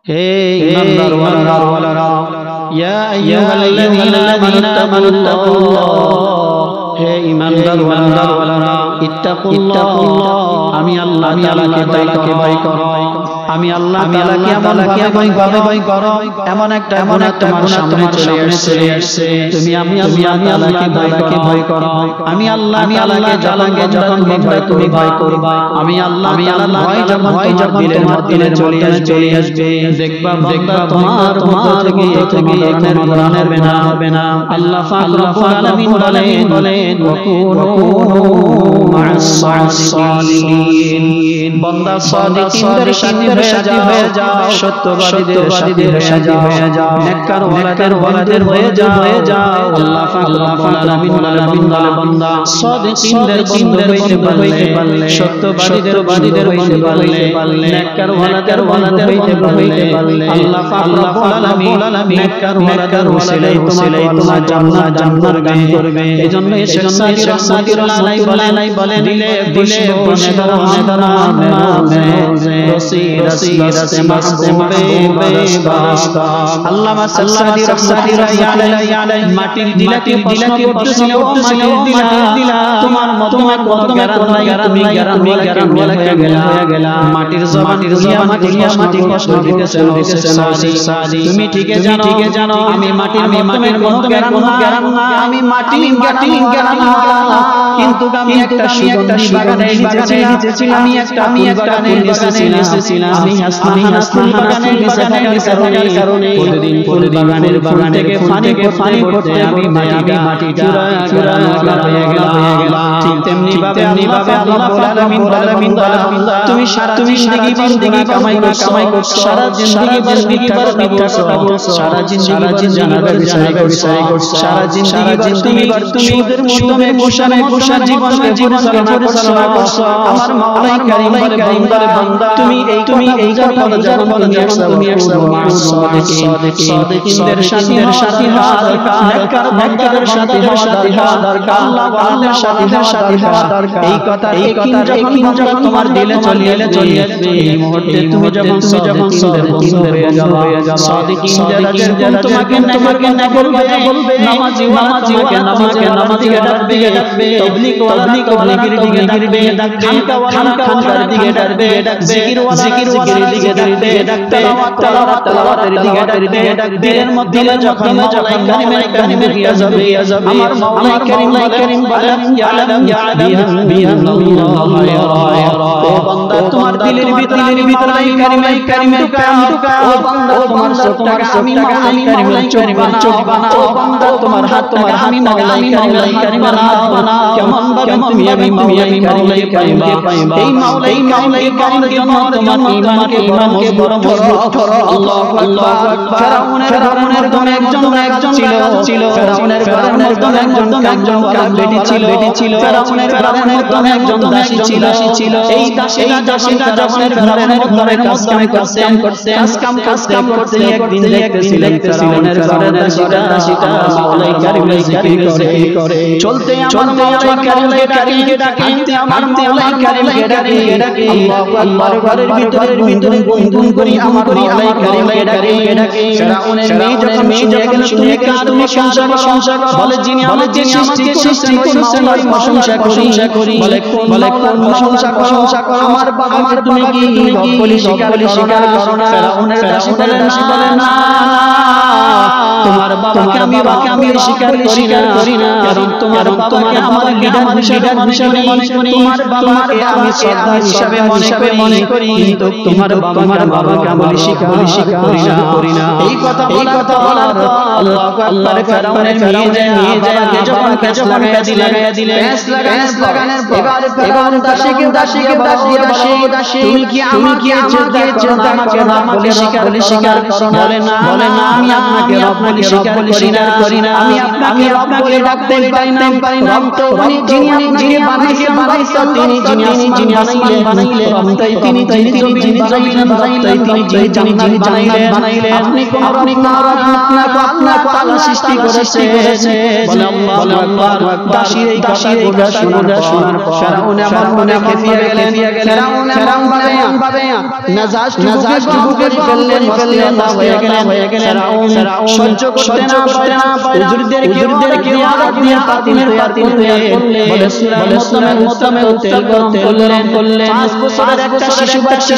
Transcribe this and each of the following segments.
হে ঈমানদারওয়ালারা ইয়া আইয়ুহাল্লাযীনা আমানুত্তাকুল্লাহ হে ঈমানদারওয়ালারা ইত্তাকুল্লাহ আমি আল্লাহ তাআলাকে ভয় করো আমি আল্লাহ তাআলাকে এমন ভাবে ভয় করো এমন একটা তোমার সামনে চলে আসছে তুমি আমি আল্লাহকে ভয় করো আমি আল্লাহ তাআলাকে যখন তুমি ভয় করবা আমি আল্লাহ ভয় যখন তোমার দিলের মধ্যে চলে আসবে দেখবা তোমার থেকে কোনো ধরনের গুনাহ হবে না আল্লাহ পাক রব্বুল আলামিন বলেন ওয়াকুনু মা'আস সালিহিন বান্দা সাদিকিনদের সাথে হয়ে যাও সত্যবাদীদের সাথে হয়ে যাও নেককারওয়ালাদের হয়ে যাও আল্লাহ পাক রব্বুল আলামিন বলে বান্দা সাদিকিনদের হইতে পারলে সত্যবাদীদের হইতে পারলে নেককারওয়ালাদের হইতে পারলে আল্লাহ পাক রব্বুল আলামিন নেককারওয়ালাদের ওসিলায় তোমার জান্নাত দান করবে এজন্য রাহমাতুল্লাহ আলাইহি বলেন দিলে আল্লামা সাল্লাল্লাহু রাহমাতুল্লাহি আলাইহি মাটির দিলাকে প্রশ্ন করতেছিল মাটির দিলা তোমার কত জ্ঞান নাই তুমি জ্ঞান হয়ে গেলা মাটির জবান মাটি প্রশ্ন দিতেছেন তুমি ঠিকই জানো আমি মাটির কোনো জ্ঞান না আমি মাটির জ্ঞান না কিন্তু আমি একটা সুগন্ধি বাগানে এসেছিলাম আমি একটা বাগানে এসেছিলাম আমি হাসনান বাগানে এসেছিলাম কারণে প্রতিদিন বাগানের থেকে পানি পড়তে আমি মাটি চূড়া হয়ে গেলাম ঠিক তেমনি ভাবে আল্লাহ রাব্বুল আলামিন তুমি সারা জিন্দেগি কামাই করছো সারা জিন্দেগি মিথ্যা কথা বলছো সারা জিন্দেগি জানাবে বিষয় করছো সারা জিন্দেগি তুমি সুদের মাধ্যমে বসা জীবনকে পরিচালনা করছো আমার মাওলাই কারীম বলে বান্দা তুমি এই কথা যখন তুমি সাদিকিনদের সাথে হওয়া দরকার নেককারদের সাথে হওয়া দরকার আল্লাহওয়ালাদের সাথে হওয়া দরকার এই কথা যখন তোমার দিলে চলে আসবে এই মুহূর্তে তুমি যখন সাদিকিনদের হয়ে যাবে সাদিকিনদের তোমাকে না বলবে নামাজি তোমাকে নামাজি ডাকবে তাবলীগ ওয়ালাগির দিকে ডাকবে খানকার দিকে ডাকবে জিকির দিকে ডাকবে তেলাওয়াতের দিকে ডাকবে দিলের মধ্যে যখন কালিমায়ে কারিমের গিয়া যাবে আমার মাওলা কারীম বলেন বিআন্নাল্লাহ ইয়ারা ও বান্দা তোমার দিলের ভিতরে কালিমায়ে কারিমের কাম ও বান্দা তোমার চোখটাকে আমি মাওলাই কারীমের চোখ বানাও ও বান্দা তোমার হাত আমি মাওলাই কারীমের হাত বানাও কেমন ভাবে তুমি আমি মাওলাই কারীমকে পাইবা এই মাওলাই কারীমের জন্য তোমার ঈমানকে বড় করো আল্লাহু আকবার ফেরাউনের ঘরে একজন ছিল ফেরাউনের ঘরের মধ্যে একজন বেটি ছিল ফেরাউনের ঘরের মধ্যে একজন দাসী ছিল এই দাসীটা ফেরাউনের ঘরের মধ্যে কাজ করতে একদিন দেখতেছিল ফেরাউনের ঘরের দাসীটা মাওলাই কারীমের জিকির করে চলতে আমার মাওলাই কারীমকে ডাকে আমার মাওলাই কারীমকে ডাকে আল্লাহু আকবার ঘরের ভিতরে গুনগুন করি আমার মাওলাই কারীমকে ডাকে ফেরাউনের মেয়ে যখন শুনে তুমি প্রশংসা করো বলে যিনি আমাকে সৃষ্টি করেছেন ওই প্রশংসা করি বলে কোন প্রশংসা করো আমার বাবার তুমি কি বলি স্বীকার করো না ফেরাউনের দাসী বলে না তোমার বাবাকে আমি স্বীকার করি না কারণ তোমার বাবাকে আমার লিডার হিসেবে মনে করি তোমার বাবাকে আমি শ্রদ্ধা হিসেবে মনে করি কিন্তু তোমার বাবাকে আমি স্বীকার করি না এই কথা বলার আল্লাহ ফেরাউনের নিয়ে যায় যখন কাজ লাগায়া দিলে লাগানোর এবার দাসীকে তুমি কি আমাকে চিন্তা করো আমাকে স্বীকার করো বলে না আমি আপনাকে বলি স্বীকার করি না আমি আপনাকে রব বলে ডাকতে পারি না রব তো যিনি বানাইছেন তিনি যিনি আসমান বানাইলেন রব তাই তিনি যিনি বানাইলেন তিনি জান্নাত বানাইলেন আপনি কোন আপনাকে তাআলা সৃষ্টি করেছে বলে আল্লাহু আকবার দাসী এই কথা শোনার পর ফেরাউন এমন মনে খেপিয়ে গেলেন ফেরাউন ভাবে নাজাশ বুকে ফেললেন হয়ে গেলেন ফেরাউন সহ্য করতে না পারে হুজুরদেরকে আযাব দিয়ে পাতিলের বলে সূরা মুতামে তেল গরম করলেন 5 বছরের একটা শিশু বাচ্চা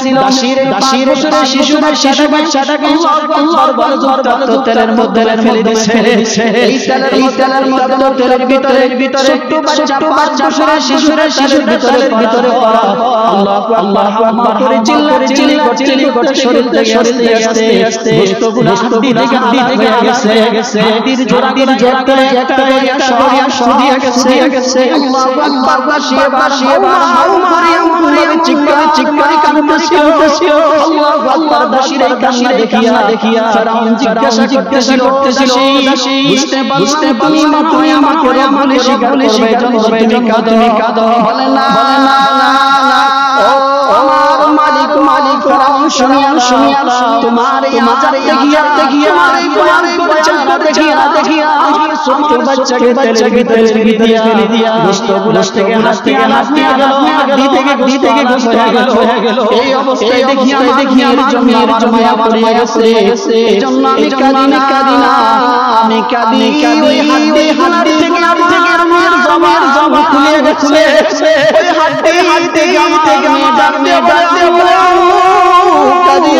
ছিল দাসীর 5 বছরের শিশু বাচ্চাটাকে আল্লাহর বরকত তেলের মধ্যে ফেলে দিয়েছে এই তেলের মধ্যে তেলের ভিতরে ছোট বাচ্চা 5 বছরের শিশুর ভিতরে আল্লাহ আকবার করে চিল্লি করতে শরীর থেকে আস্তে গোশতগুলো হাড্ডি থেকে হয়ে গেছে হাড্ডির জোড়া একটা সরিয়ে গেছে আল্লাহু আকবার বাসিয়ে মারিয়াম চিৎকারে কাঁদতেছিল আল্লাহু আকবার দাসীর এই কান্না দেখিয়া ফেরাউন জিজ্ঞাসা করতেছিল বুঝতে তুমি আমাকে বলে স্বীকার করবে তুমি কাঁদো বলে না আমার মালিক ফেরাউন শুনিয়া তোমার এই আযাব দেখিয়া তোমার দেখিয়া আমার ছোট বাচ্চাকে তেলের ভিতরে ফেলে দিয়া গোশতগুলো থেকে হাতে গেল হাড্ডি থেকে গোশত হয়ে গেল এই অবস্থায় দেখিয়া আমার জন্য আমার মায়া পড়ে গেছে এজন্য আমি কাঁদি না আমি কাঁদি ওই হাড্ডি থেকে আমার জবান খুলে গেছে ওই হাড্ডি থেকে আমার ডাকতে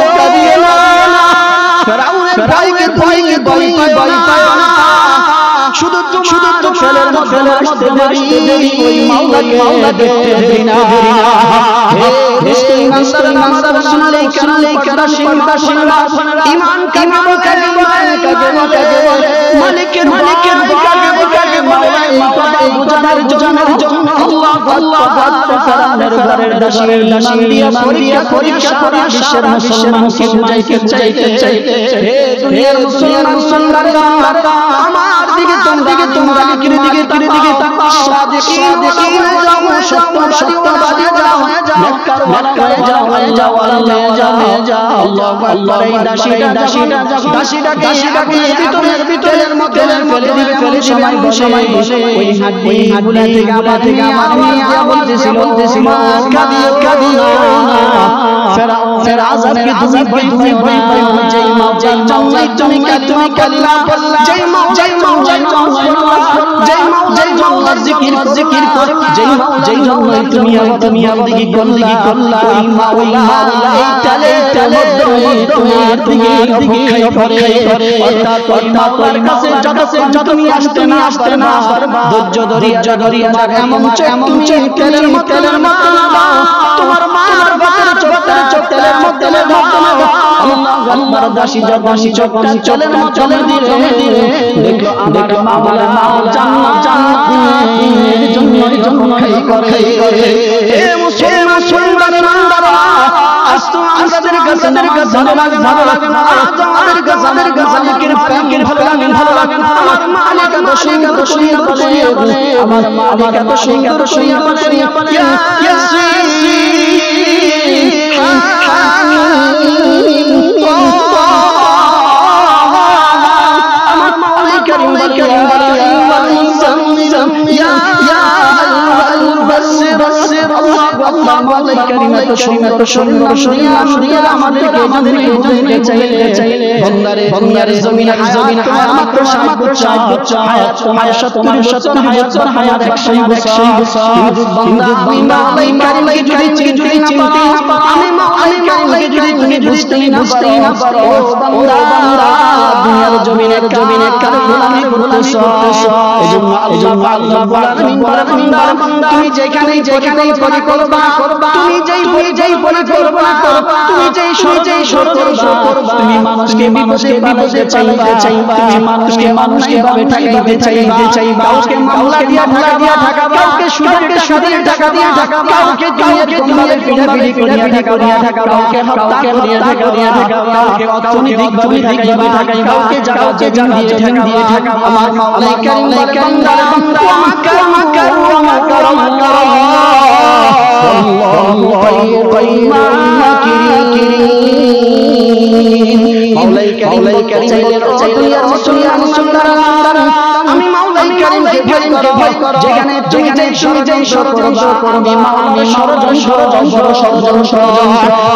কাঁদিও না ফেরাউনের ভয়কে ভয় পায় না শুধু ছেলের মধ্যে আসতে দেরি ওই মাওলাকে দেখতে দেরি না হে মুসলমান শুনলে কারা শিরবা ঈমান কাকে বলে মালিকের কাকে বলে এই কথা বুঝানোর জন্য আল্লাহ ফেরাউনের ঘরের দাসী ঈমান দিয়া পরীক্ষা করে বিশ্বের মুসলমানকে বুঝাইতে চাইতে হে দুনিয়ার মুসলমানরা আমার দিকে তোমরা দিকে তাকাও সাদিকিন সত্যবাদী যাও নেককার হয়ে যাও আল্লাহু আকবার এই দাসীটাকে ভিতরের মধ্যে ফেলে দিবে সময় বসে ওই হাড্ডিগুলা থেকে আমার মিয়া বলতেছিল কাঁদিও না ফেরাউনের আযাবকে তুমি ভয় পাও যেই মাওলার তুমি কালিমা বললা যেই মাওলার জিকির করে যেই মাওলার তুমি বন্দেগী করলা ওই মাওলা এই তালের মধ্যে তোমার দিকে অপেক্ষা করে অর্থাৎ ওই মাওলার কাছে যত তুমি আসতে না ধৈর্য ধরিয়া এমন তেলের মধ্যে তোমার মার বাতের চোখ তেলের মধ্যে আল্লাহু আকবার দাসী যখন চলে দিলে দেখলো আমার মাওলা জান্নাতের জন্য খাই করে এ মুসলমানরা আজ তো আমাদের কাছে ভালো লাগে না আজ আমাদের কাছে মালিকের প্রেম ভালো লাগে না আমার মালিক এত সুন্দর বলে আমার মালিক এত সুন্দর বলে আমার মাওলা করিম বলে আমাদেরকে চাইলে বন্দারে জমিন মাত্র 60 বছর হায়াত তোমার 70 হায়াত 100 বছর বান্দা আমি মাওলা করিমকে যদি চিনতে না পারো আমি মাওলা করিমকে যদি তুমি বুঝতেই না পারো বান্দা দুনিয়ার জমিনে কারো গোলামি করতেছো এজন্য আল্লাহ বলেন বান্দা তুমি যেখানেই করবা তুমি যেই তুমি যেই ষড়যন্ত্র করবা, তুমি মানুষকে বিপদে চাইবা, তুমি মানুষকে ভাবে ঠকাইতে চাইবা, কাউকে মামলা দিয়া ঠকাবা, কাউকে সুদের টাকা দিয়া ঠকাবা, কাউকে দুনিয়ার কোনভাবে পিড়াপিড়ি করিয়া ঠকাবা, কাউকে হত্যা করিয়া ঠকাবা, কাউকে অর্থনৈতিকভাবে ঠকাইবা, কাউকে জায়গা জমিন দিয়ে ঠকাবা। আমার মাওলা কারীম বান্দা মাকার আল্লাহু খায়রুল মাকিরিন। মাওলাই কারীম বলেন ও দুনিয়ার মুসলমান, আমি মাওলাই কারীমকে ভয় করো, যেখানে তুমি যেই ষড়যন্ত্র করবে, মাওলা ষড়যন্ত্র,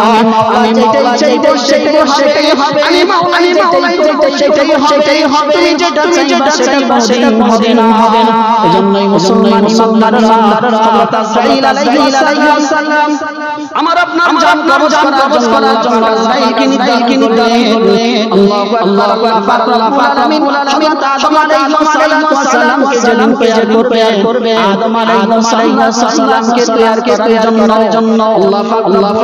আমি মাওলা চাইবো সেটাই হবে, আমি মাওলা চাইবো সেটাই হবে, তুমি যেটা চাইবা সেটা হবে না। এজন্যই মুসলমানরা হযরত আজরাইল আলাইহিস সালাম আমার আপনার জান কবজ করার জন্য আজরাইলকে নির্ধারণ করলেন। আল্লাহু আকবার, আল্লাহু আলামিন হযরত আদম আলাইহিস সালামকে যেদিন তৈয়ার করবে, আদম আলাইহিস সালামকে তৈয়ার করার জন্য আল্লাহ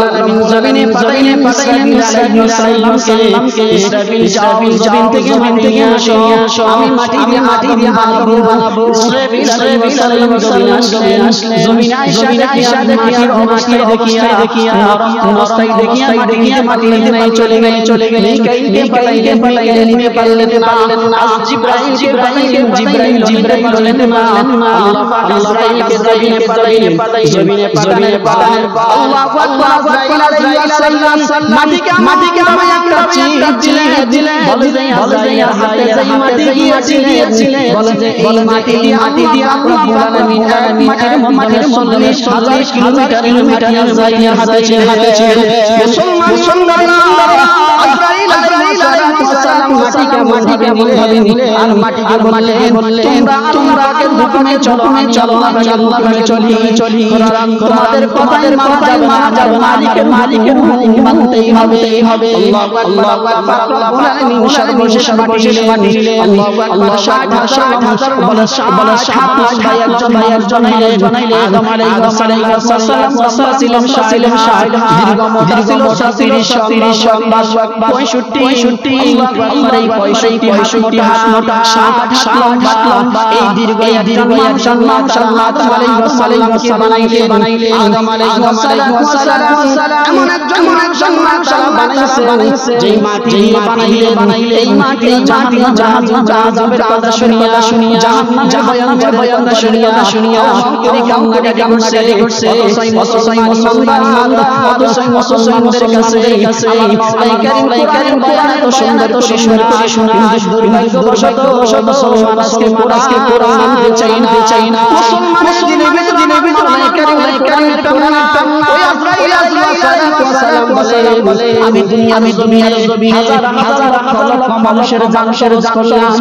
আলামিন জমিনে পাঠাইলেন ইসরাফিল আলাইহিস সালামকে। ইসরাফিল জমিন থেকে মাটি নিয়ে আসো, আমি মাটি দিয়ে বানাবো। ইসরাফিল আলাইহিস সালাম জমিনে আয়েশা দেখিয়া অবস্থায় দেখিয়া মাটি নিয়ে চলে গেলেন। মিকাইলকে পাঠাইলেন না। আজ জিবরাইলকে পাঠাইলেন বলেন না। আল্লাহ আজরাইলকে জমিনে পাঠালেন। আল্লাহু আকবার, আজরাইল আলাইহিস সালাম মাটিকে আমায় একটা চিল দিলেন। বলে যে আজরাইল হাতে যেই মাটি গিয়েছিলেন, বলে যে এই মাটি দিয়ে রব্বুল আলামিন মাটির 40,000 কিলোমিটার আজরাইলের হাতে ছিল। মুসলমানরা আজরাইল আলাইহিস সালাম মাটিকে নিলেন আর মাটিকে বললেন তোমরা পাকের হুকুমে চলো, আল্লাহর চলি। তোমাদের কথায় মারা যাবে, মালিকের হুকুম মানতেই হবে। আল্লাহু আকবার, রব্বুল আলামিন সর্বশেষ মাটি নিলেন। আল্লাহু আকবার, 60,000 বলে 60 ভাই একজন জানাইলেন। আদম আলাইহিস সালাম ছিলেন 60, দীর্ঘ মোটা ছিল 30 65 আমার এই 65 হাত মোটা, 60 হাত লম্বা, এই দীর্ঘ আল্লাহ আদম আলাইহিস সালামকে বানাইলেন। আদম আলাইহিস সালাম এমন একজন বানাইছে যেই মাটি দিয়ে বানাইলেন। এই মাটি জাহান্নামের কথা শুনিয়া, জাহান্নামের ভয়ানক শুনিয়া অহংকারী কামনাটা করছে। অতসই মুসলমানদের কাছে আমার মাওলাই কারীম কোরআন এত সুন্দর করে শোনা, দুর্ভাগ্যবশত মুসলমান আজকে কোরআন মানতে চাই না। মুসলমানের দিনের ভিতরে মাওলাই কারীমের কোরআন ওই আজরাইল আলাইহিস সালাম বলে আমি দুনিয়ার হাজার লক্ষ মানুষের জান করলাম,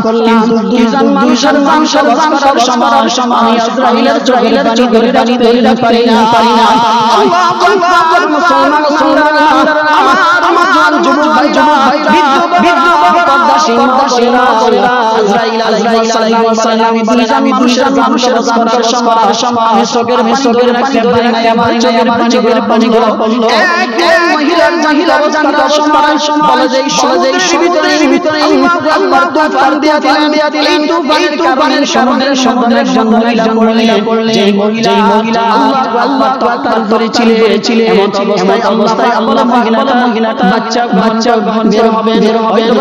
কিন্তু দুইজন মানুষের জান সমান আমি আজরাইলের চোখের পানি ধরে পারি না। আল্লাহু আকবার, মুসলমান আমার জান যুবক ভাই বৃদ্ধ পর্দাশীল আজরাইল আলাইহিস সালাম আমি দুইজন মানুষের জান সমান আমি চোখের পানি ধরে না, আমার চোখের পানি পড়লো। এক মহিলার জান সমান বলে যে সমুদ্রের ভিতরে আল্লাহ তুফান দিয়া দিলেন। এই তুফানের সমুদ্রের একজন মহিলা পড়লেন। যেই মহিলা আল্লাহ তুফান করেছিলেন, এমন অবস্থায় আল্লাহ মহিলাটা বাচ্চা বের হবে, হয়তো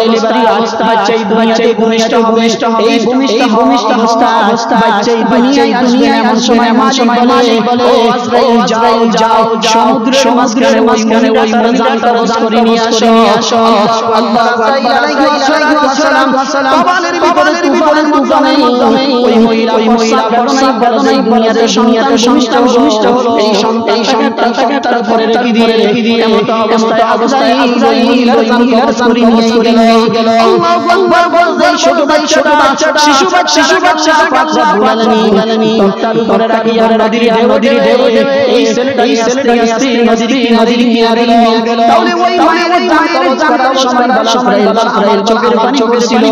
ডেলিভারি বাচ্চা এই দুনিয়াতে ভূমিষ্ঠ হবে। এই ভূমিষ্ঠ অবস্থা বাচ্চা এই দুনিয়ায় আসবে। এমন সময় মালিক বলে ও আজরাইল যাও সমুদ্রের মাঝখানে ওই মহিলাটা বস করে নিয়ে আসো। আল্লাহ আজরাইল আলাইহিস সালাম কপালের ভিতরে তুফানের মাধ্যমে ওই মহিলা বেদনায় দুনিয়াতে ভূমিষ্ঠ হলো। এই সন্তানটাকে তার ঘরে রেখে দিয়ে এমন অবস্থায় আজরাইল মহিলার জান করে নিয়ে গেল। আল্লাহু আকবার, বলতে ছোট বাচ্চা শিশু বাচ্চা রব্বুল আলামিন তার উপরে রাখিয়া নদীর ঢেউ এই ছেলেটা আস্তে নদীর কিনারে নিয়ে গেল। তাহলে ওই মায়ের করার সময় আজরাইল চোখের পানি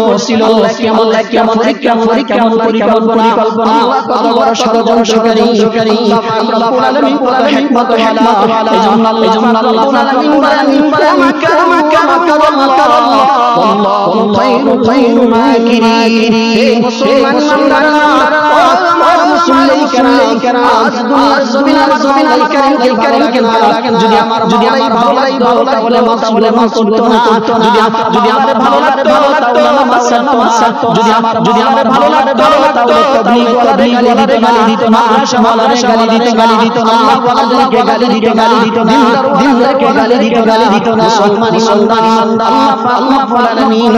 পড়ছিল কেমন কেমন পরিকল্পনা আল্লাহ কত বড় ষড়যন্ত্রকারী আল্লাহ রাব্বুল আলামিন কত হিকমত ওয়ালা এজন্য আল্লাহ রাব্বুল আলামিন বলেন আল্লাহু খায়রুল মাকিরিন হে মুসলমান আমার মুসলিম কেরাম আজ দুনিয়ার জমিনে আল্লাহর কারীমকে ভালো লাগে না যদি আমার ভালো লাগতো তাহলে মাস করতো না যদি আমার ভালো লাগতো তাহলে নামাজ ছাড়তো না যদি আমার ভালো লাগতো তাহলে তাবলীগ ওয়ালাদের গালি দিত না মাদ্রাসা ওয়ালাদের গালি দিত না আল্লাহ ওয়ালাদেরকে গালি দিত না দিনদারকে গালি দিত না মুসলমান ইমানদার আল্লাহ রাব্বুল আলামিন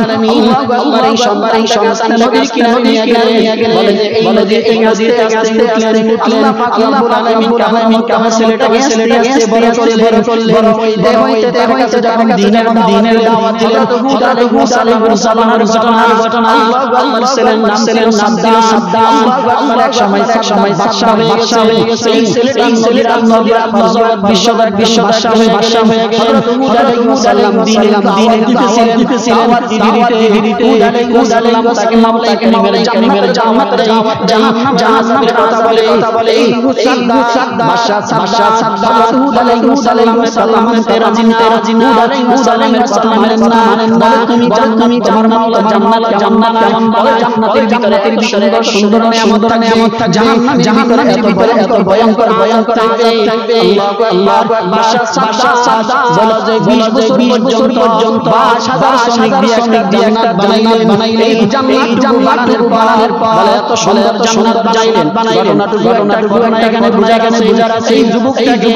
আল্লাহর এই সন্তান নবীর কিনারে নিয়ে গেলেন বলে যে এই আস্তে উঠলেন আল্লাহ রাব্বুল আলামিন কামা ছেলেটাকে আস্তে বড় করলেন দেহ হইতে যখন দ্বীনের দাওয়াত দিলেন হযরত মুসা আলাইহিস সালামের ঘটনা আল্লাহর ছেলের নাম ছিল সাদ্দাম আল্লাহর এক সময় বাদশা হয়ে গেছে এই ছেলেটা নবীর নজরত বিশ্ববাদ বাদশা হয়ে গেল হযরত মুসা আলাইহিস সালাম দ্বীনে দিতেছিলেন দিতে মুসা আলাইহিস সালাম তাকে মাওলা কারীমের জাহান্নামের কথা বলে এই সাদ্দাম বাদশা সাদ্দাম হুদ আলাইহিস সালাম তেরা জিন্না মুসা আলাইহিস সালামের কথা বলে তুমি তোমার মাওলা জান্নাত কেমন বলে জান্নাতের ভিতরে সুন্দর নিয়ামত থাকবে জাহান্নামের ভিতরে এত ভয়ঙ্কর থাকবে আল্লাহু আকবার বাদশা সাদ্দাম বলে যে 20 বছর পর্যন্ত 50,000 শ্রমিক দিয়ে একটা জান্নাত বানাইলেন এই জান্নাতের পর বলে এত সুন্দর জান্নাত বানাইলেন ঘটনাটুকু এখানে বুঝা গেছে এই যুবকটাকে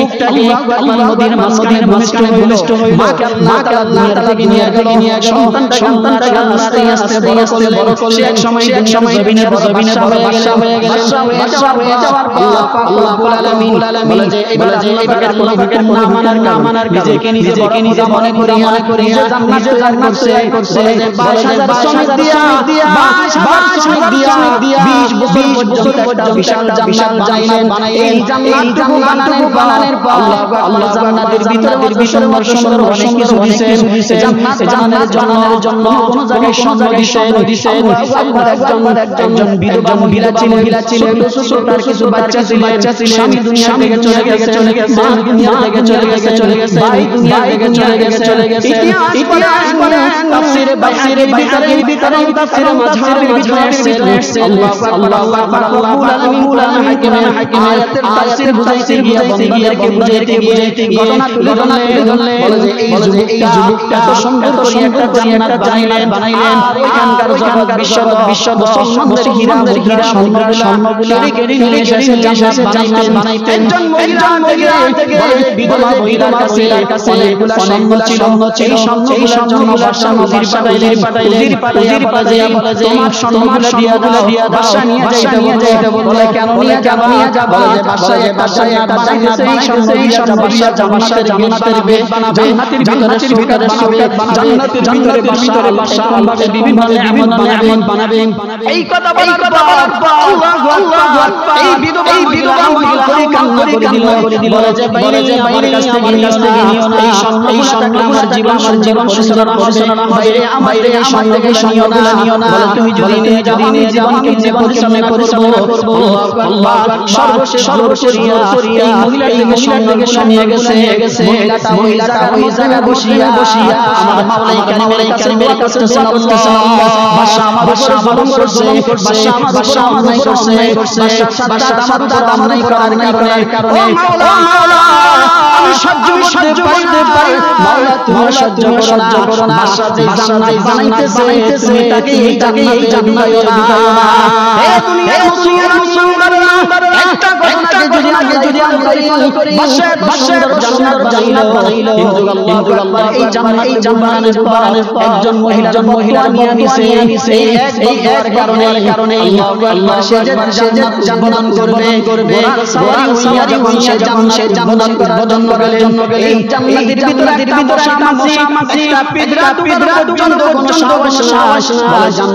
আল্লাহ নদীর মাঝখানে ভূমিষ্ঠ হইল মা আল্লাহ দুনিয়া থেকে নিয়ে গেল সন্তানটাকে আস্তে বড় করলেন সে এক সময় জমিনের বাদশা হয়ে যাওয়ার পর আল্লাহ রাব্বুল আলামিন বলে যে এবার আল্লাহ পাকের না মানার নিজেকে নিজে মনে করি নিজে জান্নাত করছে বলে যে 22,000 শ্রমিক দিয়া 22,000 দিয়া 20 বছর পর্যন্ত বিশাল জান্নাত বানাইলেন এই জান্নাতটুকু বানানোর পর আল্লাহ জান্নাতের ভিতরে সুন্দর অনেক কিছু দিয়েছে জান্নাত বানানোর জন্য কোন জায়গায় স্বর্ণ দিয়েছেন একজন বিধবা ছিলেন ছোট তার কিছু বাচ্চা ছিলেন স্বামী দুনিয়া থেকে চলে গেছে মা দুনিয়া থেকে চলে গেছে ভাই দুনিয়া থেকে চলে গেছে ইতিহাস বলে তাফসীরের ভিতরে তাফসীরে মাযহাবের ভিতরে আসছে আল্লাহু আকবার রাব্বুল আলামিন আয়াতের তাফসীর বুঝাইতে গিয়ে বন্ধুদেরকে বুঝাইতে গিয়ে ঘটনা তুলে ধরলেন বলে যে এই যুবকটা এত সুন্দর করে একটা জান্নাত বানাইলেন এখানকার জগৎ বিশ্ব মুসলমানদের হীরা স্বর্ণগুলো কেড়ে নিয়ে এসে জান্নাত বানাইতেন একজন মহিলা থেকে বলে যে বিধবা মহিলার কাছে অনেকগুলো স্বর্ণ ছিল এই স্বর্ণগুলোর জন্য বাদশা উজির পাঠাইলেন বলে যে তোমার স্বর্ণগুলো দিয়া দাও বাদশা নিয়ে যাইতে বলে কেন নিয়ে যাব বলে যে বাদশা জান্নাত বানাইছে এই স্বর্ণ বাদশা জান্নাতের বেদ বানাবে জান্নাতের ভিতরে শৌকত বানাবে জান্নাতের ভিতরে বাদশা আল্লাহর বিভিন্ন নিয়ামত বানাবে এই কথা বলার পর আল্লাহু আকবার এই বিধবা মহিলা কান্না করে দিল বলে যে বাইরে আমার কাছ থেকে নিও না এই স্বর্ণ আমার জীবন সুন্দর পরিচালনা হবে বাইরে আমার থেকে স্বর্ণগুলো নিও না বলে তুমি যদি নিয়ে যাও আমি জীবনকে পরিচালনা করব আল্লাহ সর্বশেষ করিয়া এই মহিলাটাকে নিয়ে গেছে মহিলাটা ওই জায়গা বসিয়া আমার মাওলাই কারীমের কাছে দোয়া করতেছেন আল্লাহ বাদশা আমার উপর জুলুম করছে বাদশা অন্যায় করছে বাদশা আমার উপর অন্যায় করার কারণে ও মাওলা আমি সহ্য করতে পারি মাওলা তুমি সহ্য করো না বাদশা যে জান্নাত বানাইতেছে তুমি তাকে এই জান্নাতে দিও না হে দুনিয়ার মুসলমান একটা ঘটনাকে যদি আমরা করি বাদশা সুন্দর জান্নাত বানাইলো কিন্তু আল্লাহ এই জান্নাত বানানোর পর একজন মহিলা নিয়ে নিছে এই এক কারণে আল্লাহ সে যে জান্নাত করবে ওরা সারি হইয়া জান্নাত উদ্বোধন করার জন্য গেলে এই জান্নাতের ভিতরে একটা মাছি একটা পিঁপড়া পর্যন্ত কোনো সাহস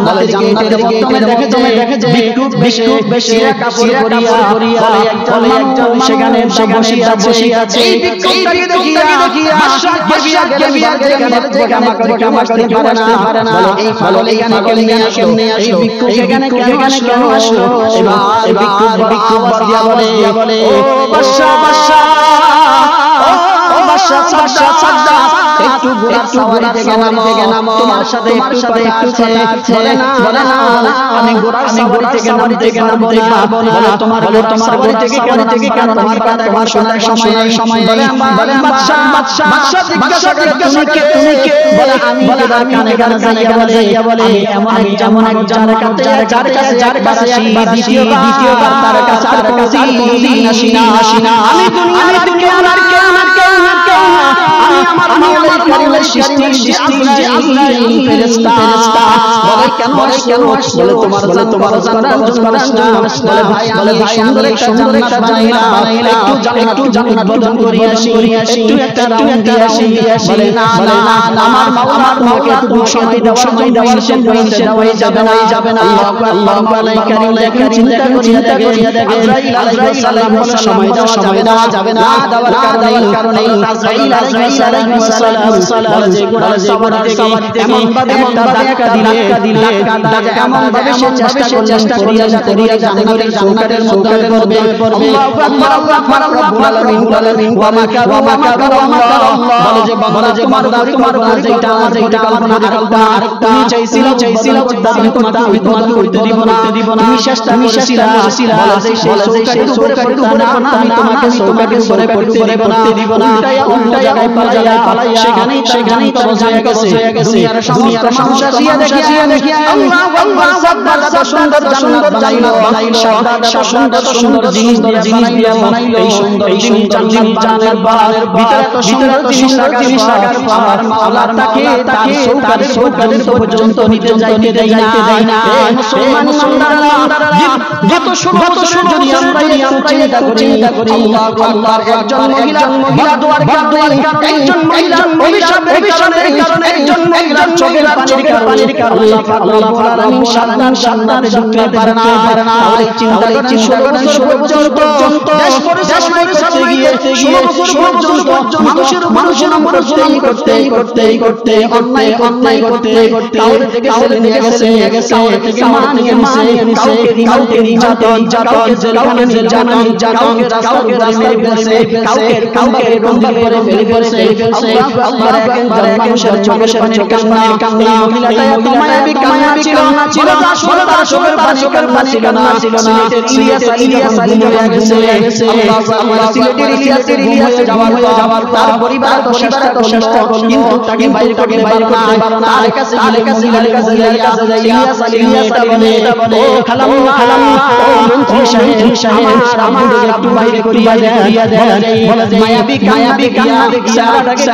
বলে জান্নাতের গেটের মধ্যে দেখে যে বিক্ষুব্ধ বেশে কাপড় পরিয়া বলে একজন সেখানে বসে আছে এই ভিক্ষুকটাকে দেখিয়া বাদশা গেলেন কামা করে পারে না এই পাগল এখানে কেমনে আসলো এই ভিক্ষুক এখানে কেন আসলো এবার ভিক্ষুক আওয়াজ দিয়া বলে ও বাদশা সাদ্দা একটু ঘোড়ার সাওয়ারিতে গেলাম তোমার সাথে একটু কথা আছে বলে না আমি ঘোড়ার সাওয়ারিতে গেলাম বলে তোমার সাওয়ারি থেকে কেন তোমার কথা তোমার শোনার সময় বলে বাদশা জিজ্ঞাসা করে তুমি কে বলে আমি তোমার কানে যাইয়া বলে আমি এমন এক যার কাছে দ্বিতীয়বার তার কাছে আর কোনদিন আসি না আমি দুনিয়ার কেউ আমি আমার মাওলা কারীমের সৃষ্টি আজরাইল ফেরেশতা বলে কেন বলে তোমার জান্নাত বলে ভাই আমি সুন্দর একটা জান্নাত বানাইলাম একটু জান্নাত বদন করিয়া আসি একটু একটা রাউন্ড দিয়ে আসি বলে না আমার মাওলা তোমাকে সময় দেওয়ার জন্য হয়ে যাবে না আল্লাহু কারীম দেখেন চিন্তা করিয়া দেখেন আজরাইল সালাম বলে সময় দেওয়া যাবে না দেওয়ার কারণে আজরাইল আলাইহিস সালাম বলে যে ঘোড়ার সাওয়ারিতে এমন ভাবে ধাক্কা দিলে এমন ভাবে সে চেষ্টা করিয়া জান্নাতের মধ্যে পড়বে আল্লাহু আকবার রব্বুল আলামিন ওয়া মা কারু আল্লাহ বলে যে তোমার যেটা কল্পনা তুমি চাইছিল আমি তোমাকে করতে দিব না তুমি চেষ্টা করেছিলা বলে যে সৌকারের উপরে আমি তোমাকে সৌকারের উপরে করতে দিব না উল্টায়া পালাইয়া সেখানেই তো হয়ে গেছে দুনিয়ার সমস্ত মানুষ আসিয়া দেখিয়া আল্লাহু আকবার সাদ্দাত সুন্দর জান্নাত বানাইলো সুন্দর জিনিস দিয়া বানাইলো এই সুন্দর জান্নাতের ভিতরে তো সুন্দর জিনিস লাগার পর মাওলা তাকে তার সৌকারের পর্যন্ত নিতে যাইতে দেয় না মুসলমানরা যত ছোট যদি আমরা চিন্তা করি আল্লাহু আকবার একজন মহিলা দোয়ার কারণে একজন মহিলা অভিশাপের কারণে একজন মহিলা চোখের পানির কারণে আল্লাহ রব্বুল আলামিন সান্নাতে ঢুকতে পারে না তাহলে চিন্তা করেন 16 বছর পর্যন্ত দেশ পরিচালনা করতে গিয়ে 16 বছর পর্যন্ত মানুষের করতে অন্যায় করতে কাউরে থেকে ছেলে নিয়ে গেছে কাউরে থেকে মা নিয়ে গেছে কাউকে নির্যাতন কাউকে জেলখানায় কাউকে রাস্তার উপরে মেরে ফেলছে কাউকে বন্দী করে ফেলছে আল্লাহ একজন মানুষের চোখের পানির কান্না এই মহিলাটা এত মায়াবী কান্না ছিল বলে তার চোখের পানি ছিল না সিলেটের ইলিয়াস আলী হয়ে গেছে আল্লাহ সিলেটের ইলিয়াস যাওয়ার তার পরিবার তো চেষ্টা করলো কিন্তু তাকে বাইরে করতে পারলো না তার কাছে মহিলার কাছে ইলিয়াস আলী এটা বলে ও খালাম্মা ও মন্ত্রী সাহেব আমার একটু বাইরে করিয়া দেন বলে মায়াবী কান্না দেখিয়া সারাটাকে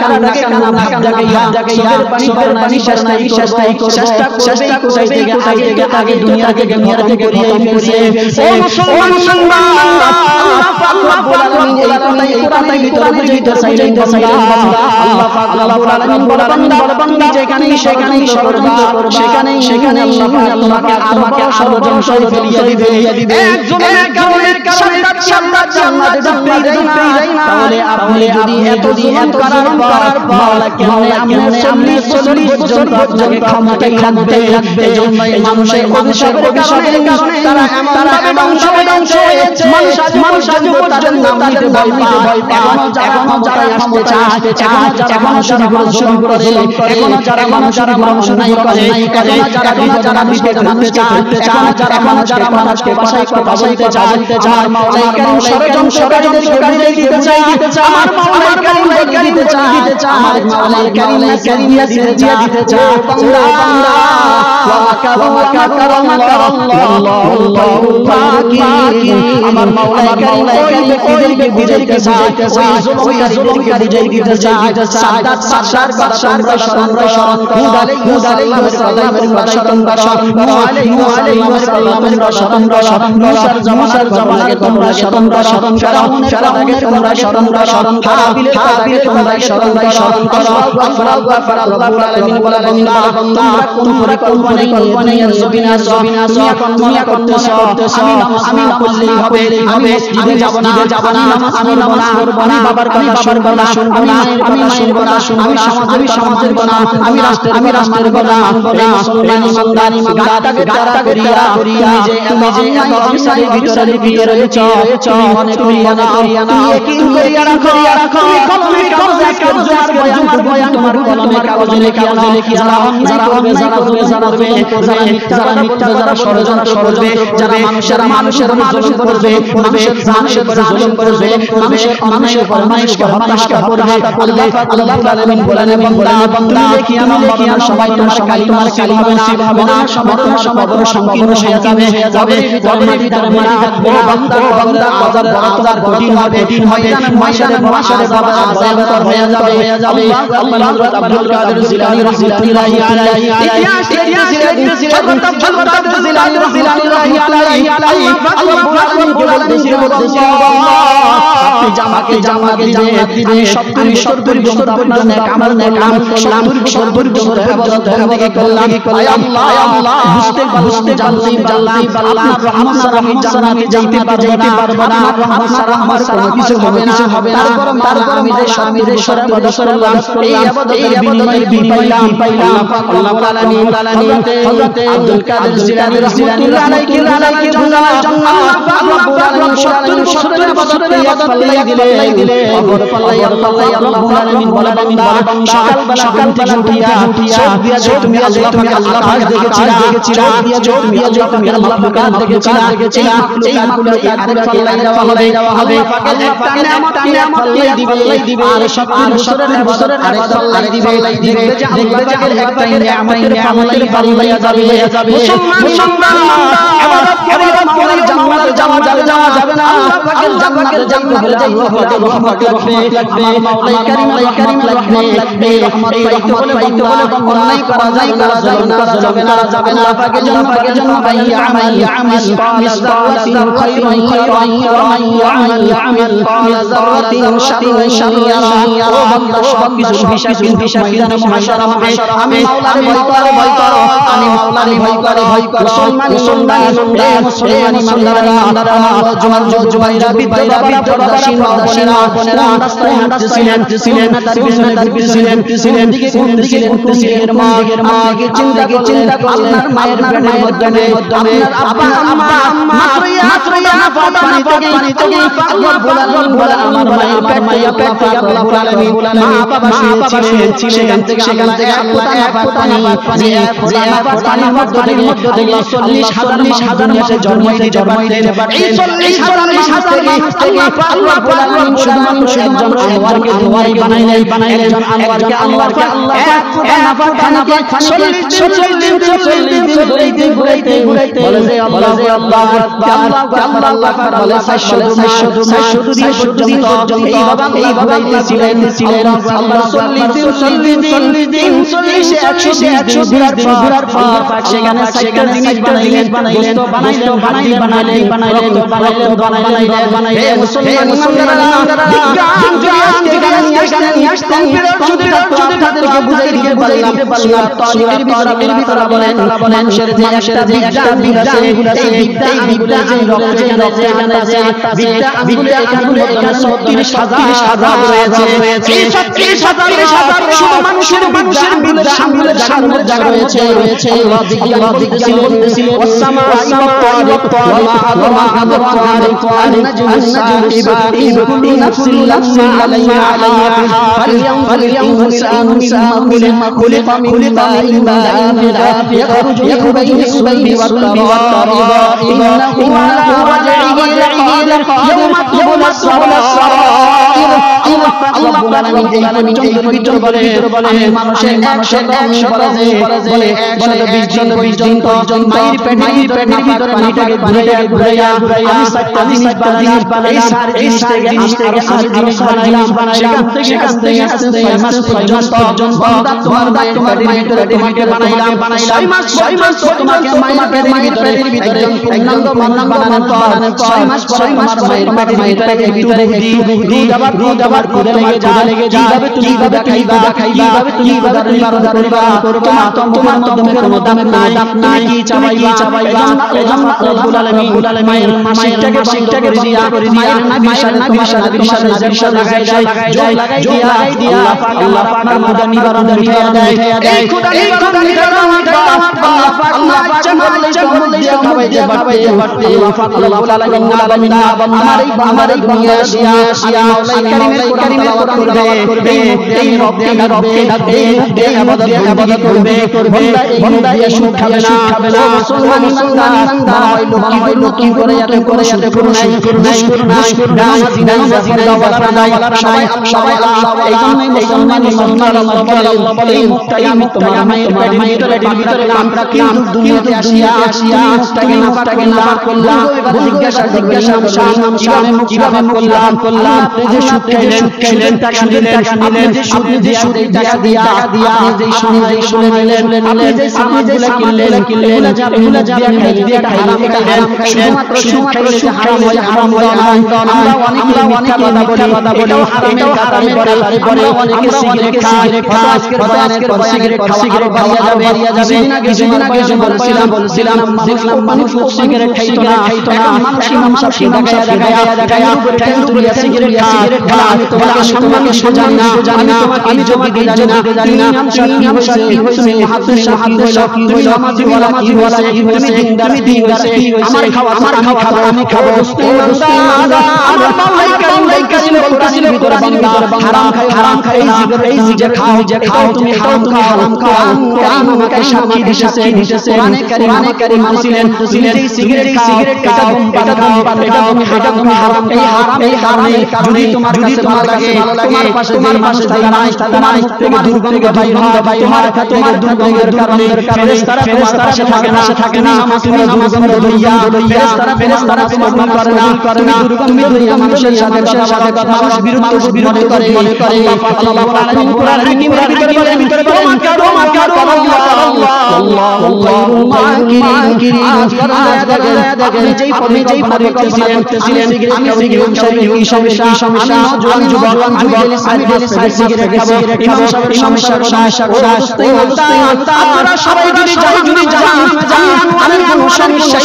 কান্না জাগাইয়া চোখের পানি চেষ্টা করবে আগে দুনিয়া থেকে করিয়ে ফেলছে ও মুসলমান আল্লাহ পাক রব্বুল আলামিন এই কথাই ভিতরে বুঝাইতে চাইলেন বান্দা আল্লাহ পাক রব্বুল আলামিন বলে বান্দা যেখানেই ষড়যন্ত্র করবা সেখানেই আল্লাহ পাক তোমাকে আরো বড় ষড়যন্ত্র ফেলিয়ে দিবে একজনের কারণে সান্নাত জান্নাতে ঢুকতেই দেয় না তাহলে আপনি যদি এত করার মাওলা কেমনে আমনে 40 বছর পর্যন্ত ক্ষমতায় রাখবে এজন্য মানুষের অভিশাপের কারণে তারা ধ্বংস হয়েছে মানুষ আজ পর্যন্ত তাদের নাম নিতে ভয় পায় এখনো যারা আসতে চায় এখনো যারা শুরু করে এখনো যারা অন্যায় করে এখনো যারা বিপদ মানুষ চায় এখনো যারা মানুষকে বাসায় কথা বলতে চায় মাওলা কারীম ষড়যন্ত্রকারীদের দিতে চায় আমার মাওলা কারীম দিতে চায় আমার মাওলা কারীম দিতে চায় বান্দা ওয়া মাকার আল্লাহুল মাকির আমার মাওলা কারীম ওই ব্যক্তিদেরকে বুঝাইতে চায় ওই জুলুমকারীদের দিতে চায় সাদ্দাত বাদশার আমরা স্মরণ হুদ আলাইহিস সালামের কথা তোমরা স্মরণ মুসার জামানাকে তোমরা স্মরণ ফেরাউনের তোমরা স্মরণ হাবিলের তোমরা স্মরণ করো আল্লাহু আকবার রব্বুল আলামিন বলে তোমরা কোন পরিকল্পনা নিয়ে জমিনে আসো তুমি এখন মনে করতেছো আমি নামাজ পড়লেই হবে আমি মসজিদে যাব না আমি নামাজ পড়ব না বাবার কথা শুনবো না আমি মায়ের কথা শুনবো না আমি সমাজের কথা আমি রাষ্ট্রের কথা মানবো না মুসলমান ইমানদার গাতাকে তারা করিয়া তুমি যে অফিসারের ভিতরে রয়েছো তুমি মনে করিয়া না তুমি একই করিয়া রাখো তুমি কলমে কাগজে জুমার বয়ান তোমার কলমে কাগজে লিখি যারা অন্যায় করবে যারা মিথ্যা কথা ষড়যন্ত্র করবে যারা মানুষের জুলুম করবে মানুষের উপর জুলুম করবে মানুষের উপর মানুষকে হত্যা করবে আল্লাহ আলামিন বলেন বান্দা দেখি আমার সবাই তোমার কালিমার হবে না সময় কবর সংকীর্ণ হয়ে যাবে কবরের ভিতরে মাটি থাকবে বান্দা আযাব কঠিন হবে ময়দানে বাবা আযাব হয়ে যাবে আল্লাহ আব্দুল কাদের জিলানী রাহমাতুল্লাহি আলাইহি ইতিহাস আপনি জামাকে জান্নাত দিবে আমি 70 ঘন্টা আপনার নেক আমল 70 ঘন্টা ইবাদত বন্দেগি করলাম আল্লাহ বুঝতে জানলাম আপনার রহমত ছাড়া আমি জান্নাতে যাইতে পারবো না আপনার রহমত ছাড়া আমার কিছু হবে না তারপর আমি যে সব ইবাদত করলাম এই ইবাদতের বিনিময় পাইলাম আল্লাহ হযরত আব্দুল কাদের জিলানী রাহমাতুল্লাহি আলাইহি আল্লাহ রাব্বুল আলামিন 70 বছরের ইবাদত পাল্লাই দিলে কবর পাল্লাই আল্লাহ রাব্বুল আলামিন বলে বান্দা সকালবেলা ঘুম থেকে উঠিয়া চোখ দিয়া যে তুমি আল্লাহ পাক দেখেছিলা চোখ দিয়া যে তুমি আল্লাহ পাক দেখেছিলা এই মাখলুকাত পাল্লাই দেওয়া হবে আল্লাহ পাক নিয়ামত পাল্লাই দিবে আর 70 বছরের ইবাদত পাল্লাই দিবে দেখবে যে একটা নিয়ামতের পাল্লাই যাবে মুসলমান ইবাদত করে জান্নাতে যাওয়া যাবে না আল্লাহ পাকের জান্নাতে যাইতে হলে আল্লাহ রহমত লাগবে আমার মাওলাই কারীম লাগবে এই রহমত পাইতে হলে অন্যায় করা যাবে না আল্লাহ পাকের জন্য ভাইয়া আমাল মিসকালাতিন খায়রুন ওয়া মান ইয়ামাল মিসকালা যাররাতিন শাররুন ও বান্দা সব কিছু হিসাব ময়দানে মুহাশারা হবে আমি মাওলারে ভয় করো আমি মাওলারে ভয় করো মুসলমান ইমানদার জুমাইরা বিদ্যা পর্দাশীন বোনেরা রাস্তায় হাঁটছিলেন তার পিছনে ঘুরতেছিলেন কোন দিকে ঘুরতেছিলেন মা চিন্তা করলেন আপনার মায়ের পেটের মধ্যে আপনার আব্বা আম্মা মাত্র পানি থেকে আল্লাহ বলেন আমার মায়ের পেট থেকে আল্লাহ বলেন মা বাবা শুয়েছিলেন সেখান থেকে আল্লাহ এক ফোঁটা পানি পানির মধ্যে থেকে 40,000 মাসে জন্ম দিতে পারতেন এই 40,000 মানুষ থেকে আল্লাহ বলেন শুধু একজন আনোয়ারকে দুয়ারি বানাইলেন একজন আনোয়ারকে আল্লাহ এক ফোঁটা পানিকে 40 দিন ঘুরাইতে বলে যে আল্লাহ বলে 400 দিন পর্যন্ত এইভাবে ছিলেন আল্লাহ 40 দিন 120 দিন ঘোরার পর সেখানে 6টা জিনিস বানাইলেন বানাইলেন হে মুসলমান বিজ্ঞান যদি নিয়ে আসতেন যদি তাদেরকে বুঝাই দিতে পারলাম তালিমের ভিতরে বলেন মানুষের যে একটা বিজ্ঞান আছে এই বিজ্ঞান রক্তে এখানে আছে বিজ্ঞান আঙ্গুলে এখানে 36,000 রয়েছে এই 36,000 শুধু মানুষের আঙ্গুলের সামনে রয়েছে আল্লাহ বিজ্ঞান বলতেছিল ওয়াসসামা ওয়া আদরাকা النجم الساحب كل نفس عليها فلينظر الإنسان مما خلق من ماء دافق يخرج بين الصلب والترائب إنه على رجعه لقادر يوم تبلى السرائر আল্লাহ বলেন এই ভিতর বলে আমি মানুষের 100 বলে 120 দিন পর্যন্ত মায়ের পেটের ভিতরে পানিটাকে ঘুরাইয়া আমি 7টা জিনিস বানাইলাম এই জিনিস থেকে আমি জিনিস বানাইলাম সেখান থেকে আস্তে 6 মাস পর্যন্ত বান্দা তোমার মায়ের ভিতরে তোমাকে বানাইলাম 6 মাস তোমাকে মায়ের পেটের ভিতরে পূর্ণাঙ্গ মানুষ বানানোর পর 6 মাস পরে তোমার মায়ের পেটের ভিতরে দুধ আবার ক্ষুধা লেগে যা কিভাবে তুমি খাইবা কিভাবে তুমি নিবারণ করবা তোমার মুখের মধ্যে দাঁত নাই কি চাবাইবা এজন্য রব্বুল আলামিন মায়ের মাসিকটাকে দিয়া মায়ের নাভির সাথে লাগাই দিয়া আল্লাহ পাক ক্ষুধা নিবারণ মিটাইয়া দেয় এই ক্ষুধা নিবারণ আল্লাহ পাক খাওয়াই দিয়ে বাড়তে আল্লাহ পাক রব্বুল আলামিন আমার এই দুনিয়া আসিয়া মাওলাই কারীমের কোরআন তেলাওয়াত করবে এই রবকে ডাকবে এই ইবাদত করবে বান্দা এই সুখ খাবে না মুসলমান ইমানদার হয় লক্ষ্মী করে যাতে করে নাই নামাজি দাওয়ালা নাই সবাই আল্লাহ এইজন্যই মুসলমান আল্লাহ বলে এই মুখটা আমি তোমার মায়ের পেটের ভিতরে আমরা কি দুনিয়াতে আসিয়া মুখটাকে না করলাম জিজ্ঞাসা কিভাবে করলাম আপনি যে সুখ খাইলেন টাকা দিলেন আপনি যে টাকা দিয়া আপনি যে শুনে নিলেন আপনি যে সামানগুলো কিনলেন এগুলা যা দিয়ে হারাম খাইলেন শুধুমাত্র হারাম হয় আমরা অনেকে মিথ্যা কথা বলি এটাও হারামের কাতারে পড়ে অনেকে সিগারেট খায় আজকের সিগারেট বাড়িয়া যাবে কিছুদিন আগে বলছিলাম মানুষ সিগারেট খাইতো না এখন মানুষ দেখায়া ঠ্যাং তুলিয়া সিগারেট খায় আমি তোমাকে সম্মানকে জানি না আমি তোমাকে জানি না ইমাম শাফি হইছে মুহাদ্দিস কি হইল নামাজি ওয়ালা কি হইছে তুমি দিনদার কি হইছে আমার খাওয়া আমি খাবো ইমানদার আমার মাওলাই কারীম বলতেছিল কোরআনের ভিতরে হারাম খাই এই যে খাও তুমি হারাম খাও কোরআন আমাকে সাক্ষী দিতেছে কোরআনে কারীম বলছিলেন এই সিগারেট খাও এটা তুমি হারাম এই হারামের কারণে যদি তোমার কাছে ভালো লাগে তোমার পাশে যে মানুষ তোমার দুর্গন্ধ বাইর হয় তোমার দুর্গন্ধের কারণে ফেরেশতারা থাকে না তুমি দুর্গন্ধ লইয়া ফেরেশতারা তোমার গুণ করে না তুমি দুর্গন্ধ মানুষের সাথে কথা মানুষ বিরুদ্ধ মনে করে আল্লাহ আলামিন কোরআন হাকিমের ভিতরে বলেন আল্লাহু খায়রুল মাকিরিন আপনি যেই পরিকল্পনা করতেছিলেন আমি ইমাম সাহেবের কি সমস্যা আমি জওয়ান যুবক আমি সিগারেট খাবো ইমাম সাহেবের সমস্যা আপনারা সবাই যদি যান আমি কোনো সমস্যা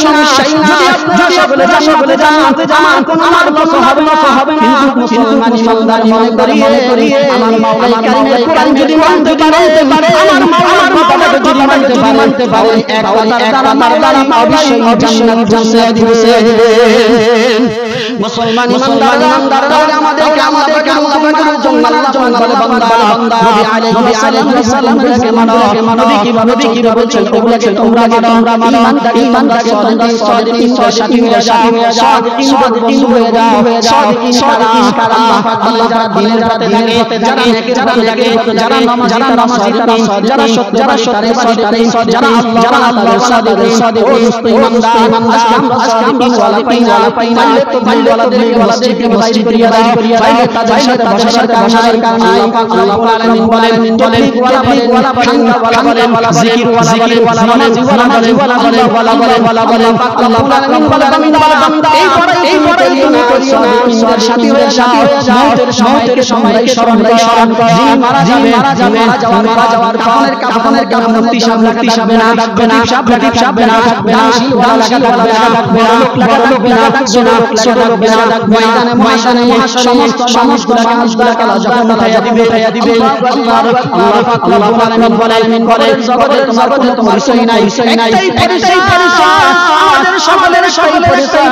যদি আপনারা সকলে যান আমার কোনো লক্ষ্য হবে না কিন্তু মুসলমান ইমানদার মনে করি আমার মাওলাই কারীমের কোরআন যদি মানতে পারে আমার কথাটা যদি মানতে পারে এক কথার দ্বারা অবশ্যই জান্নাত পৌঁছে দিবে মুসলমান ইমানদার আমাদেরকে আল্লাহ পাকের জন্য বলে বান্দা নবী আলাইহিস সালাম নবী কিভাবে বলছেন ওগুলোকে তোমরা মানো ইমানদারকে সাদিকিন হয়ে যাও সাদিকিন কারা আল্লাহ যারা দিনের পথে থাকে যারা নেকের পথে থাকে যারা নামাজি যারা সত্যবাদী যারা আল্লাহর সাদিকিন ইমানদার আজকে আমরা সাদিকিন ওয়ালা পাই না ওয়ালাদেরকে মসজিদে বাইর করিয়া দাও তাদের সাথে বসার কারণে আল্লাহ আলামিন বলেন তবলিগ ওয়ালা ঠান্ডা ওয়ালা জিকির ওয়ালা নামাজি ওয়ালা আল্লাহ আলামিন বলেন বান্দা এই পড়াই তুমি করিও না সাথী হয়ে মওতের সময় স্মরণ কর যিনি মারা যাওয়ার কাফনের পিসাব লাগবে না দানশীল ওয়ালা লাগবে না লোক লাগবে না ময়দানে সমস্ত মানুষগুলোকে আল্লাহ যখন উঠাইয়া দিবে আল্লাহ রাব্বুল আলামিন বলেন জগতের তোমার পরিচয় নাই একটাই পরিচয় আমাদের সকলের পরিচয়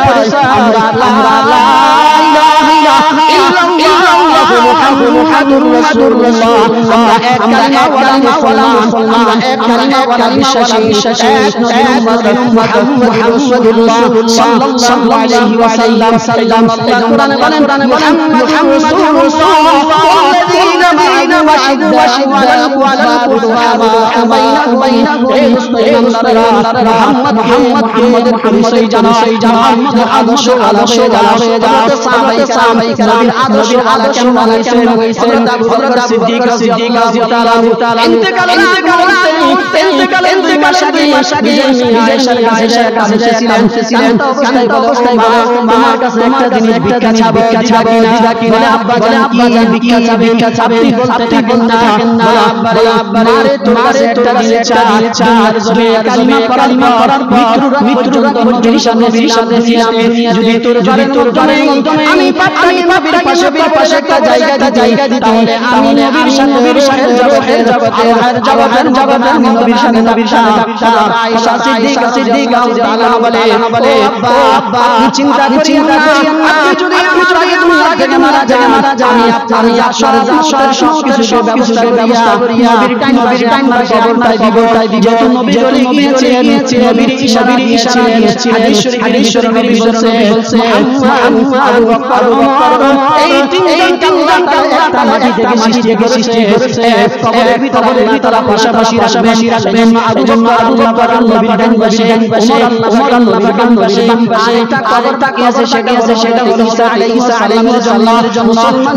আমরা লা ইলাহা ইল্লাল্লাহ মুহাম্মাদুর রাসূলুল্লাহ আমরা এক কালিমা ওয়ালা মুসলমান এক কালিমা ওয়ালা বিশ্বাসী এক নবী মুহাম্মদুর রাসূলুল্লাহ সাল্লাল্লাহু আলাইহি ওয়াসাল্লাম কোরআনে বলেন মুহাম্মাদুর রাসূলুল্লাহ ওয়াল্লাযীনা মা'আহু আশিদ্দাউ 'আলাল এই মুসলমানরা মুহাম্মদের পরিচয় জানো মুহাম্মদ আদর্শ হয়ে যাও সাহাবায়ে কেরাম আদর্শ কেমন হয়েছেন হযরত সিদ্দিক রাদিয়াল্লাহু তাআলা ইন্তেকালের 2 মাস আগে নিজের কাছে ছিলেন অবস্থায় বলে তোমার কাছে একটা জিনিস ভিক্ষা চাবো বলে আব্বা জান কি ভিক্ষা চাবেন বলতে থাকেন না বলে আব্বা মারে তোর কাছে একটা জিনিস চার জন্য কালিমা পড়ার পর মৃত্যুর নবীর সামনে ছিলাম যদি তোর মাধ্যমে আমি নবীর পাশে একটা জায়গা দিতে আমি নবীর সামনে রোহের জগতের নবীর সামনে থাকতাম আয়েশা সিদ্দিকা রাদিয়াল্লাহু বলে আব্বা আপনি চিন্তা করিয়েন না আপনি যদি দুনিয়া থেকে মারা যান আমি আপনার সবকিছু ব্যবস্থা করিয়া নবীর টাইম কবরটাই দিব যত নবী চলে গিয়েছেন নবীর ইশারা দিয়েছিলেন হাদিস শরীফে বলছে মুহাম্মদ আবু বকর এই তিনজন একটা মাটি থেকে সৃষ্টি করেছে কবরের ভিতরে পাশাপাশি রাখবেন আবু বকর নবীর ডান পাশে ওমর নবীর বাম পাশে আরেকটা কবর তাকিয়েছে সেটা হলো ঈসা আলাইহিস সালামের জন্য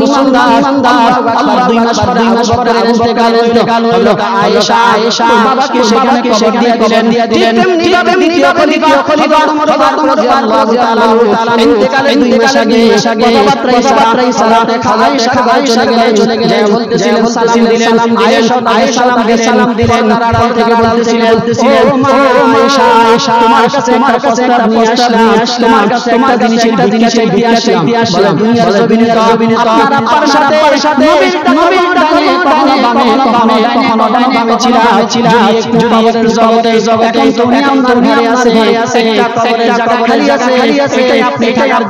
মুসলমান ইমানদার আল্লাহ 2 মাস পরে আবু বকরের ইন্তেকাল হলো আয়েশা বাবাকে সেখানে কবর দিয়ে দিলেন তেমনি দ্বিতীয় খলিফা ওমর রাদিয়াল্লাহু তাআলা ইন্তেকালের 2 মাস আগে কথাবার্তায় সালাতে আয়েশা চলে গেলেন বলতেছিলেন সালাম দিলেন আয়েশা সালাম দিলেন আড়াল থেকে বলতেছিলেন ও মা আয়েশা তোমার কাছে একটা প্রস্তাব নিয়ে আসলাম তোমার কাছে একটা জিনিস দিয়ে আসলাম দুনিয়ার জমিনে আপনার আব্বার সাথে নবীর ডানে কখনো বামে ডানে ছিল যদি একটু জগতে এখন তুমি আমার ঘরে আছে একটা কবরের জায়গা খালি আছে এটাই আপনি থাকার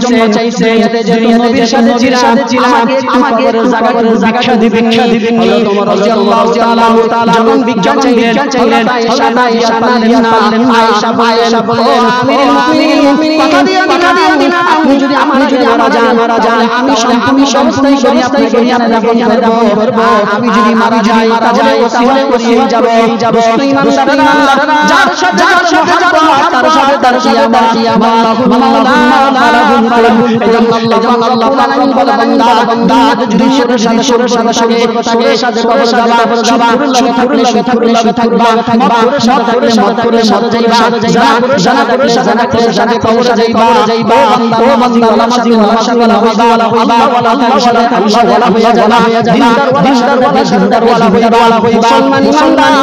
জন্য চাইছে যদি নবীর সাথে ছিলাম আমাকে কবরের জায়গা ভিক্ষা দিবেন তোমার রাদিয়াল্লাহু তাআলা যখন ভিক্ষা চাইলেন আয়েশা পারলেন না আয়েশা বললেন আমিরুল মুমিনিন কথা দিয়ে আপনি যদি মারা যান আমি সম্পূর্ণ অবস্থায় করি আপনাকে দাফন করব আমি যদি মারা যাই তাহলে ওসিয়ে যাবে ইমানদাররা যার সাথে তার কিয়ামত আল্লাহু বলে বান্দা যদি সুরের সাথে কবর যাবা শুকরুল্লাহ থাকবা মত করে সাথে যাইবা জানা করে সাথে কবর যাইবা ও বান্দা নামাজি আল্লাহ হয়ে যাবা দিনদার ওয়ালা হয়ে যাবা মুসলমান ইমানদার